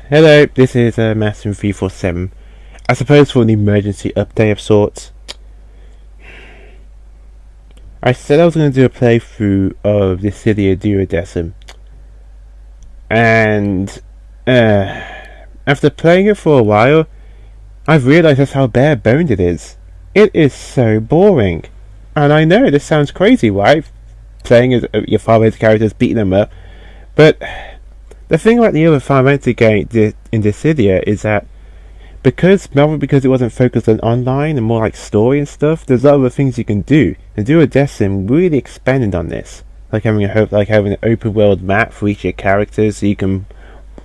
Hello, this is Master347. I suppose for an emergency update of sorts. I said I was going to do a playthrough of Dissidia Duodecim, and after playing it for a while, I've realised just how bare boned it is. It is so boring. And I know this sounds crazy, right? Playing as your favorite characters, beating them up. But the thing about the other Fantasy game in Dissidia is that because it wasn't focused on online and more like story and stuff, there's other things you can do. And Duodecim really expanded on this, like having an open world map for each of your characters, so you can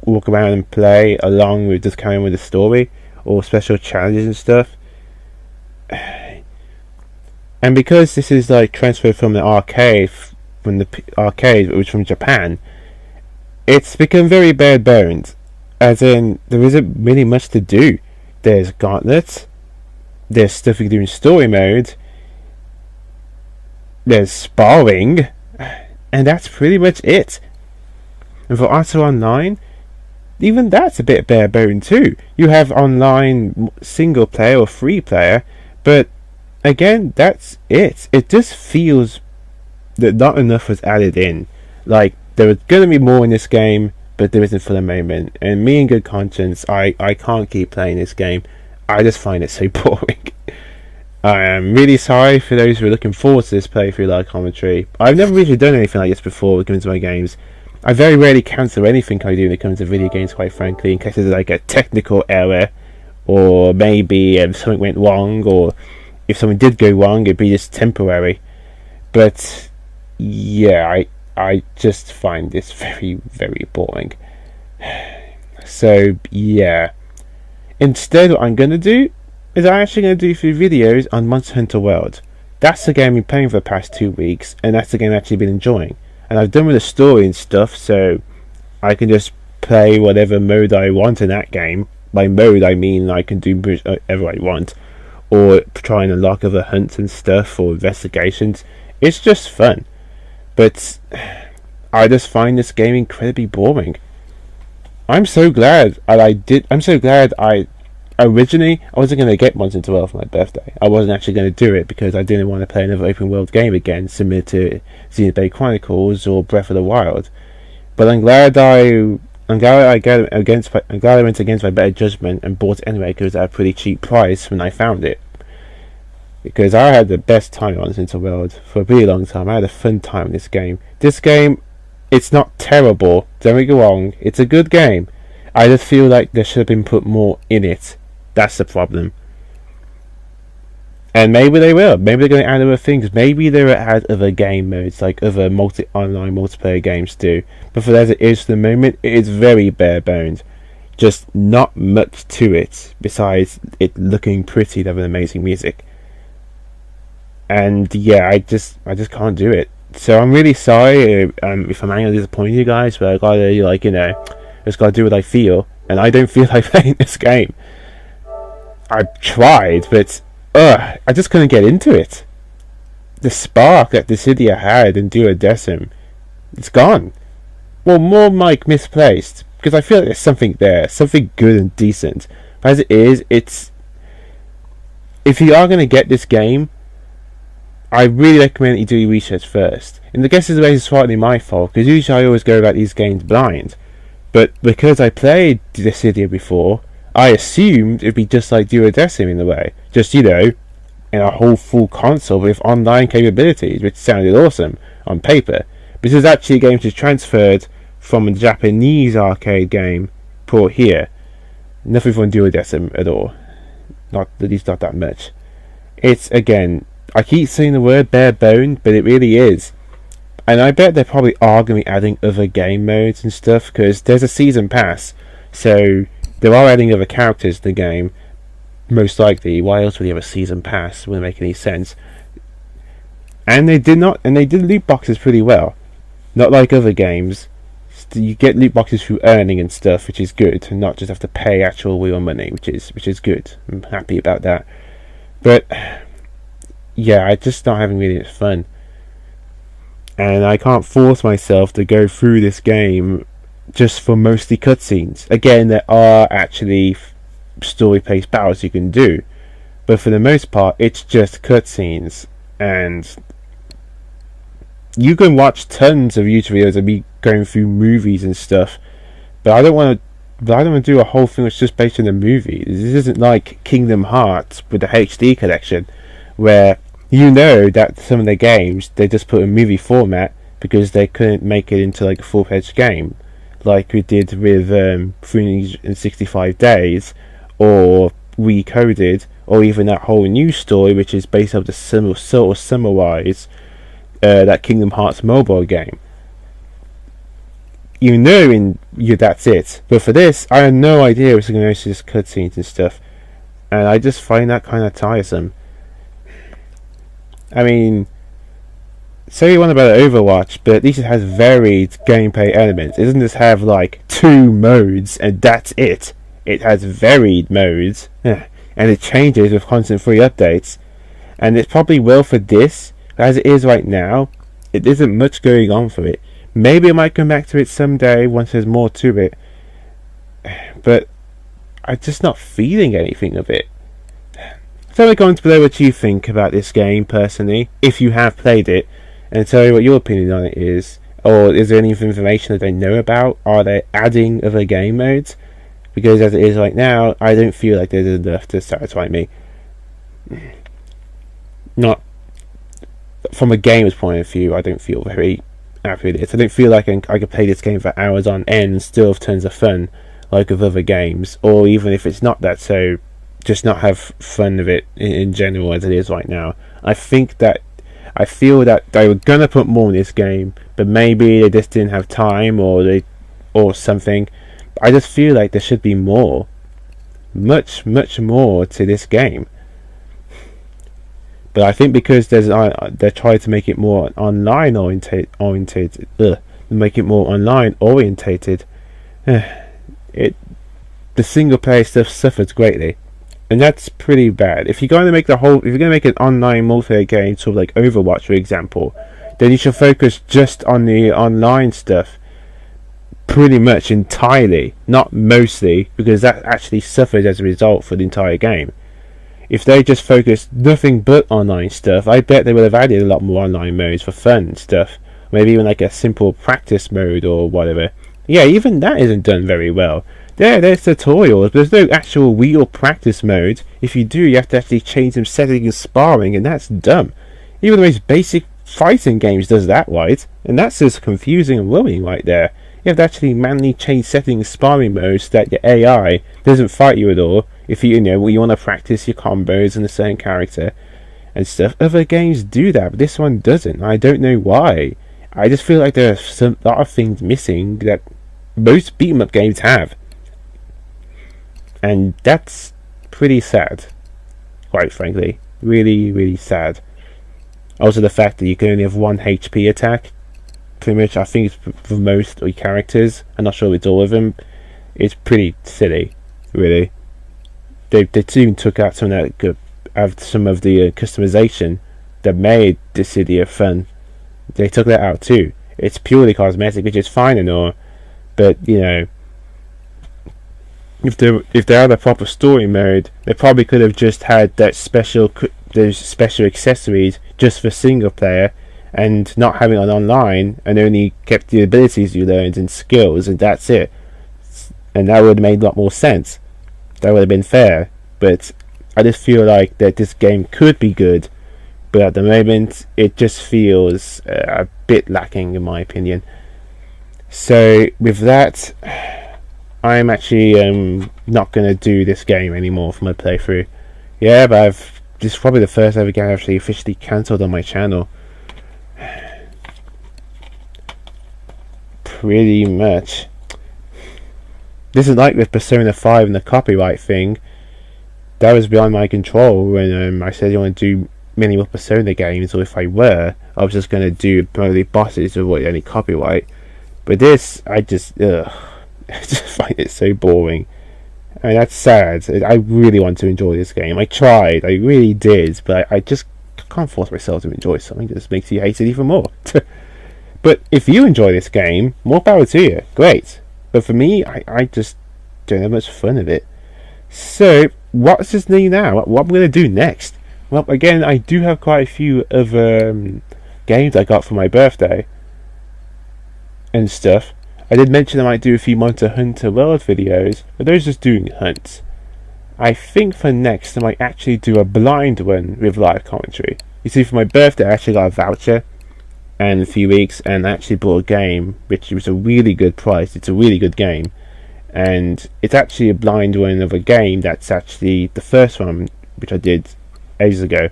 walk around and play along with just carrying with the story or special challenges and stuff. And because this is like transferred from the arcade, which from Japan, it's become very bare bones. As in, there isn't really much to do. There's gauntlets, there's stuff you can do in story mode, there's sparring, and that's pretty much it. And for Auto Online, even that's a bit bare bone too. You have online single player or free player, but again, that's it. It just feels that not enough was added in. Like, there was going to be more in this game, but there isn't for the moment. And me in good conscience, I can't keep playing this game. I just find it so boring. I am really sorry for those who are looking forward to this playthrough live commentary. I've never really done anything like this before when it comes to my games. I very rarely cancel anything I do when it comes to video games, quite frankly, in case there's like a technical error, or maybe something went wrong, or if something did go wrong, it'd be just temporary. But yeah, I just find this very, very boring. So yeah, instead what I'm going to do is I'm actually going to do a few videos on Monster Hunter World. That's the game I've been playing for the past 2 weeks, and that's the game I've actually been enjoying. And I've done with the story and stuff, so I can just play whatever mode I want in that game. By mode I mean I can do whatever I want, or try and unlock other hunts and stuff, or investigations. It's just fun. But I just find this game incredibly boring. I'm so glad originally I wasn't going to get Monster Hunter World for my birthday. I wasn't actually going to do it because I didn't want to play another open world game again, similar to Xenoblade Chronicles or Breath of the Wild. But I'm glad I went against my better judgment and bought it anyway, because at a pretty cheap price when I found it. Because I had the best time on Monster Hunter World for a really long time. I had a fun time in this game. This game, it's not terrible, don't get me wrong, it's a good game. I just feel like there should have been put more in it. That's the problem. And maybe they will. Maybe they're going to add other things. Maybe they will add other game modes, like other online multiplayer games do. But for as it is for the moment, it is very bare bones. Just not much to it, besides it looking pretty and having amazing music. And yeah, I just can't do it. So I'm really sorry if I'm angry disappointing you guys, but I gotta, just gotta do what I feel. And I don't feel like playing this game. I've tried, but I just couldn't get into it. The spark that Dissidia had in Duodecim, it's gone. Well, more like misplaced, because I feel like there's something there, something good and decent. But as it is, if you are going to get this game, I really recommend that you do your research first. And I guess it's slightly my fault, because usually I always go about these games blind. But because I played Dissidia before, I assumed it'd be just like Duodecim in a way. Just, in a whole full console with online capabilities, which sounded awesome on paper. But this is actually a game which is transferred from a Japanese arcade game brought here. Nothing from Duodecim at all. At least not that much. It's, again, I keep saying the word bare bone, but it really is. And I bet they probably are going to be adding other game modes and stuff, because there's a season pass. So they are adding other characters to the game, most likely. Why else would you have a season pass? It wouldn't make any sense. And they did loot boxes pretty well. Not like other games. You get loot boxes through earning and stuff, which is good, and not just have to pay actual real money, which is good. I'm happy about that. But yeah, I just not having really much fun. And I can't force myself to go through this game just for mostly cutscenes. Again, there are actually story-based battles you can do, but for the most part, it's just cutscenes. And you can watch tons of YouTube videos of me going through movies and stuff, but I don't want to. But I don't want to do a whole thing that's just based on the movie. This isn't like Kingdom Hearts with the HD collection, where you know that some of the games they just put in movie format because they couldn't make it into like a full-fledged game, like we did with 365 Days, or Recoded, or even that whole new story which is based off the similar-wise that Kingdom Hearts mobile game. You know, that's it. But for this, I had no idea it was going to be just cutscenes and stuff, and I just find that kind of tiresome. I mean, say you want about Overwatch, but at least it has varied gameplay elements. It doesn't just have like 2 modes and that's it. It has varied modes, and it changes with constant free updates. And it probably will for this, as it is right now. It isn't much going on for it. Maybe I might come back to it someday once there's more to it, but I'm just not feeling anything of it. Tell me in the comments below what you think about this game personally, if you have played it, and tell me what your opinion on it is. Or is there any information that I know about? Are they adding other game modes? Because as it is right now, I don't feel like there's enough to satisfy me. Not from a gamer's point of view, I don't feel very happy with it. I don't feel like I could play this game for hours on end and still have tons of fun like with other games, or even if it's not that, so just not have fun with it in general as it is right now. I feel that they were gonna put more in this game, but maybe they just didn't have time, or something. I just feel like there should be more, much more to this game. But I think because they're trying to make it more online orientated, make it more online orientated, the single player stuff suffers greatly, and that's pretty bad. If you're going to make an online multiplayer game, sort of like Overwatch, for example, then you should focus just on the online stuff, pretty much entirely, not mostly, because that actually suffers as a result for the entire game. If they just focused nothing but online stuff, I bet they would have added a lot more online modes for fun and stuff. Maybe even like a simple practice mode or whatever. Yeah, even that isn't done very well. There's tutorials, but there's no actual real practice mode. If you do, you have to actually change some settings and sparring, and that's dumb. Even the most basic fighting games does that right, and that's just confusing and worrying right there. You have to actually manually change settings and sparring modes so that your AI doesn't fight you at all. If you want to practice your combos and a certain character and stuff. Other games do that, but this one doesn't. I don't know why. I just feel like there's a lot of things missing that most beat 'em up games have, and that's pretty sad, quite frankly. Really sad. Also the fact that you can only have 1 HP attack, pretty much. I think it's for most of your characters. I'm not sure it's all of them. It's pretty silly, really. They even took out some of the customization that made Dissidia fun. They took that out too. It's purely cosmetic, which is fine and all, but if they had a proper story mode, they probably could have just had those special accessories just for single player, and not having it online, and only kept the abilities you learned and skills, and that's it. And that would have made a lot more sense. That would have been fair. But I just feel like that this game could be good, but at the moment it just feels a bit lacking, in my opinion. So with that, I'm actually not going to do this game anymore for my playthrough. Yeah, but this is probably the first ever game I've actually officially cancelled on my channel. Pretty much. This is like with Persona 5 and the copyright thing. That was beyond my control when I said I want to do many more Persona games, or if I was just going to do probably bosses to avoid any copyright. But this, I just find it so boring. And that's sad. I really want to enjoy this game. I tried, I really did, but I just can't force myself to enjoy something that just makes you hate it even more. But if you enjoy this game, more power to you. Great. But for me, I just don't have much fun with it. So, what's this new now? What I'm going to do next? Well, again, I do have quite a few other games I got for my birthday and stuff. I did mention I might do a few Monster Hunter World videos, but those just doing hunts. I think for next I might actually do a blind one with live commentary. You see, for my birthday I actually got a voucher and a few weeks, and I actually bought a game which was a really good price. It's a really good game, and it's actually a blind one of a game that's actually the first one which I did ages ago.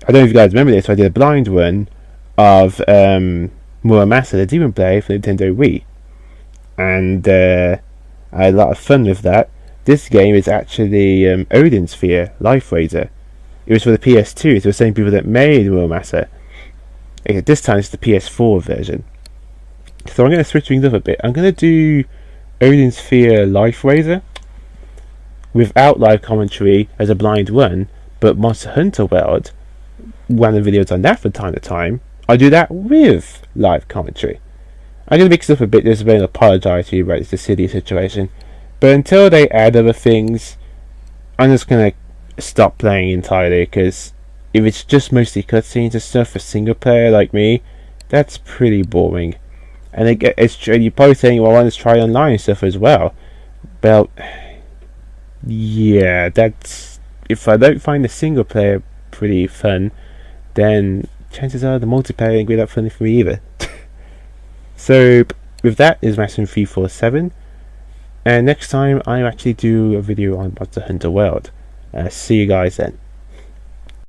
I don't know if you guys remember this, so I did a blind one of Muramasa, the Demon Blade for Nintendo Wii, and I had a lot of fun with that. This game is actually Odin Sphere Life Razor. It was for the PS2, it's the same people that made Muramasa. Okay, this time it's the PS4 version. So I'm going to switch things up a bit. I'm going to do Odin Sphere Life Razor without live commentary as a blind one, but Monster Hunter World, one of the videos on that from time to time, I do that with live commentary. I'm going to mix it up a bit. There's a bit of apologise to you about this Dissidia situation, but until they add other things, I'm just going to stop playing entirely, because if it's just mostly cutscenes and stuff for single player like me, that's pretty boring. And you're probably saying, well, I want to try online stuff as well. Well, yeah, that's, if I don't find the single player pretty fun, then chances are the multiplayer ain't really that funny for me either. So with that is Maximum 347, and next time I actually do a video on Monster Hunter World. See you guys then.